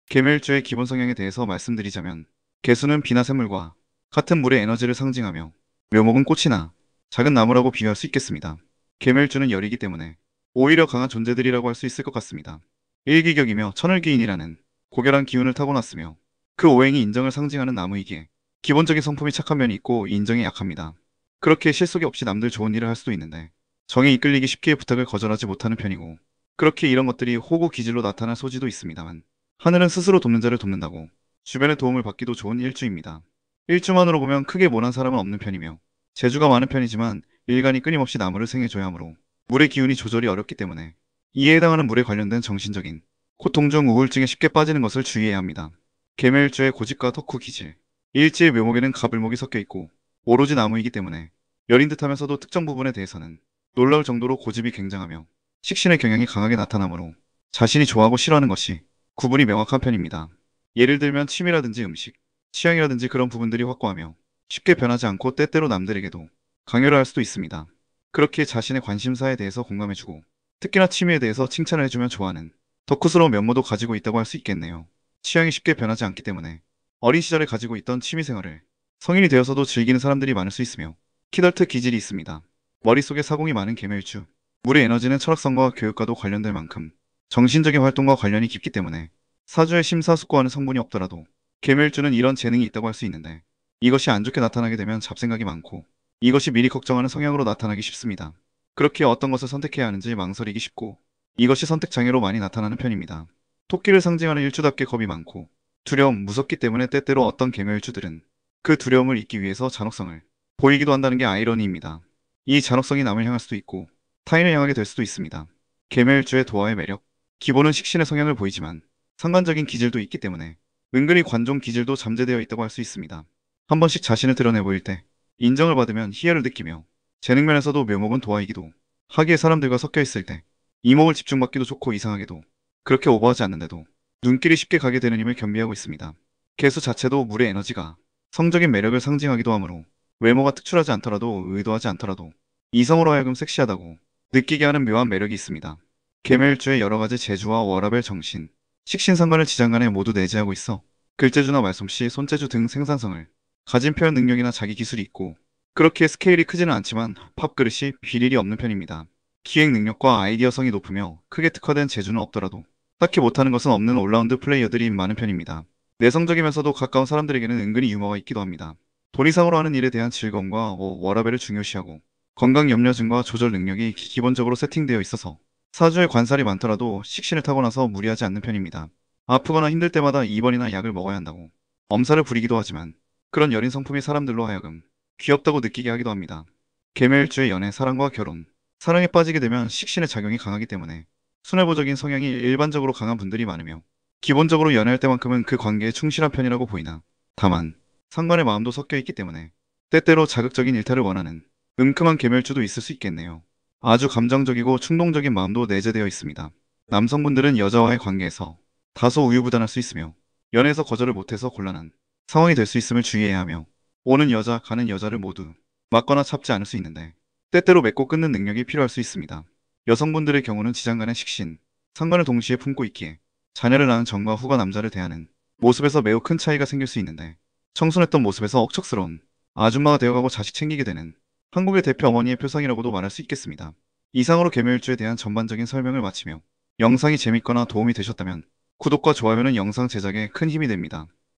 계멸주의 기본 성향에 대해서 말씀드리자면, 개수는 비나 샘물과 같은 물의 에너지를 상징하며, 묘목은 꽃이나 작은 나무라고 비유할 수 있겠습니다. 계멸주는 열이기 때문에 오히려 강한 존재들이라고 할 수 있을 것 같습니다. 일기격이며 천을기인이라는 고결한 기운을 타고났으며, 그 오행이 인정을 상징하는 나무이기에 기본적인 성품이 착한 면이 있고 인정에 약합니다. 그렇게 실속이 없이 남들 좋은 일을 할 수도 있는데, 정에 이끌리기 쉽게 부탁을 거절하지 못하는 편이고, 그렇게 이런 것들이 호구 기질로 나타날 소지도 있습니다만, 하늘은 스스로 돕는 자를 돕는다고 주변의 도움을 받기도 좋은 일주입니다. 일주만으로 보면 크게 모난 사람은 없는 편이며, 재주가 많은 편이지만 일간이 끊임없이 나무를 생해줘야 하므로 물의 기운이 조절이 어렵기 때문에 이에 해당하는 물에 관련된 정신적인 고통 중 우울증에 쉽게 빠지는 것을 주의해야 합니다. 계멸주의 고집과 덕후 기질, 일지의 묘목에는 가불목이 섞여 있고 오로지 나무이기 때문에 열인 듯하면서도 특정 부분에 대해서는 놀라울 정도로 고집이 굉장하며 식신의 경향이 강하게 나타나므로 자신이 좋아하고 싫어하는 것이 구분이 명확한 편입니다. 예를 들면 취미라든지 음식, 취향이라든지 그런 부분들이 확고하며 쉽게 변하지 않고 때때로 남들에게도 강요를 할 수도 있습니다. 그렇게 자신의 관심사에 대해서 공감해주고 특히나 취미에 대해서 칭찬을 해주면 좋아하는 덕후스러운 면모도 가지고 있다고 할 수 있겠네요. 취향이 쉽게 변하지 않기 때문에 어린 시절에 가지고 있던 취미생활을 성인이 되어서도 즐기는 사람들이 많을 수 있으며, 키덜트 기질이 있습니다. 머릿속에 사공이 많은 계멸주. 물의 에너지는 철학성과 교육과도 관련될 만큼 정신적인 활동과 관련이 깊기 때문에 사주에 심사숙고하는 성분이 없더라도 계멸주는 이런 재능이 있다고 할 수 있는데, 이것이 안 좋게 나타나게 되면 잡생각이 많고 이것이 미리 걱정하는 성향으로 나타나기 쉽습니다. 그렇게 어떤 것을 선택해야 하는지 망설이기 쉽고, 이것이 선택 장애로 많이 나타나는 편입니다. 토끼를 상징하는 일주답게 겁이 많고 두려움, 무섭기 때문에 때때로 어떤 계멸주들은 그 두려움을 잊기 위해서 잔혹성을 보이기도 한다는 게 아이러니입니다. 이 잔혹성이 남을 향할 수도 있고 타인을 향하게 될 수도 있습니다. 계멸주의 도화의 매력, 기본은 식신의 성향을 보이지만 상관적인 기질도 있기 때문에 은근히 관종 기질도 잠재되어 있다고 할 수 있습니다. 한 번씩 자신을 드러내 보일 때 인정을 받으면 희열을 느끼며, 재능면에서도 묘목은 도화이기도 하기에 사람들과 섞여 있을 때 이목을 집중받기도 좋고, 이상하게도 그렇게 오버하지 않는데도 눈길이 쉽게 가게 되는 힘을 겸비하고 있습니다. 개수 자체도 물의 에너지가 성적인 매력을 상징하기도 하므로 외모가 특출하지 않더라도 의도하지 않더라도 이성으로 하여금 섹시하다고 느끼게 하는 묘한 매력이 있습니다. 계멸주의 여러 가지 재주와 워라밸 정신, 식신상관을 지장간에 모두 내재하고 있어 글재주나 말솜씨, 손재주 등 생산성을 가진 표현 능력이나 자기 기술이 있고, 그렇게 스케일이 크지는 않지만 밥그릇이 비릴이 없는 편입니다. 기획 능력과 아이디어성이 높으며 크게 특화된 재주는 없더라도 딱히 못하는 것은 없는 올라운드 플레이어들이 많은 편입니다. 내성적이면서도 가까운 사람들에게는 은근히 유머가 있기도 합니다. 돈 이상으로 하는 일에 대한 즐거움과 워라밸을 중요시하고 건강 염려증과 조절 능력이 기본적으로 세팅되어 있어서 사주에 관살이 많더라도 식신을 타고나서 무리하지 않는 편입니다. 아프거나 힘들 때마다 입원이나 약을 먹어야 한다고 엄살을 부리기도 하지만, 그런 여린 성품이 사람들로 하여금 귀엽다고 느끼게 하기도 합니다. 계멸주의 연애, 사랑과 결혼. 사랑에 빠지게 되면 식신의 작용이 강하기 때문에 순애보적인 성향이 일반적으로 강한 분들이 많으며, 기본적으로 연애할 때만큼은 그 관계에 충실한 편이라고 보이나, 다만 상관의 마음도 섞여 있기 때문에 때때로 자극적인 일탈을 원하는 은큼한 계멸주도 있을 수 있겠네요. 아주 감정적이고 충동적인 마음도 내재되어 있습니다. 남성분들은 여자와의 관계에서 다소 우유부단할 수 있으며, 연애에서 거절을 못해서 곤란한 상황이 될 수 있음을 주의해야 하며, 오는 여자, 가는 여자를 모두 맞거나 잡지 않을 수 있는데 때때로 맺고 끊는 능력이 필요할 수 있습니다. 여성분들의 경우는 지장간의 식신, 상관을 동시에 품고 있기에 자녀를 낳은 전과 후가 남자를 대하는 모습에서 매우 큰 차이가 생길 수 있는데, 청순했던 모습에서 억척스러운 아줌마가 되어가고 자식 챙기게 되는 한국의 대표 어머니의 표상이라고도 말할 수 있겠습니다. 이상으로 계멸주에 대한 전반적인 설명을 마치며, 영상이 재밌거나 도움이 되셨다면 구독과 좋아요는 영상 제작에 큰 힘이 됩니다.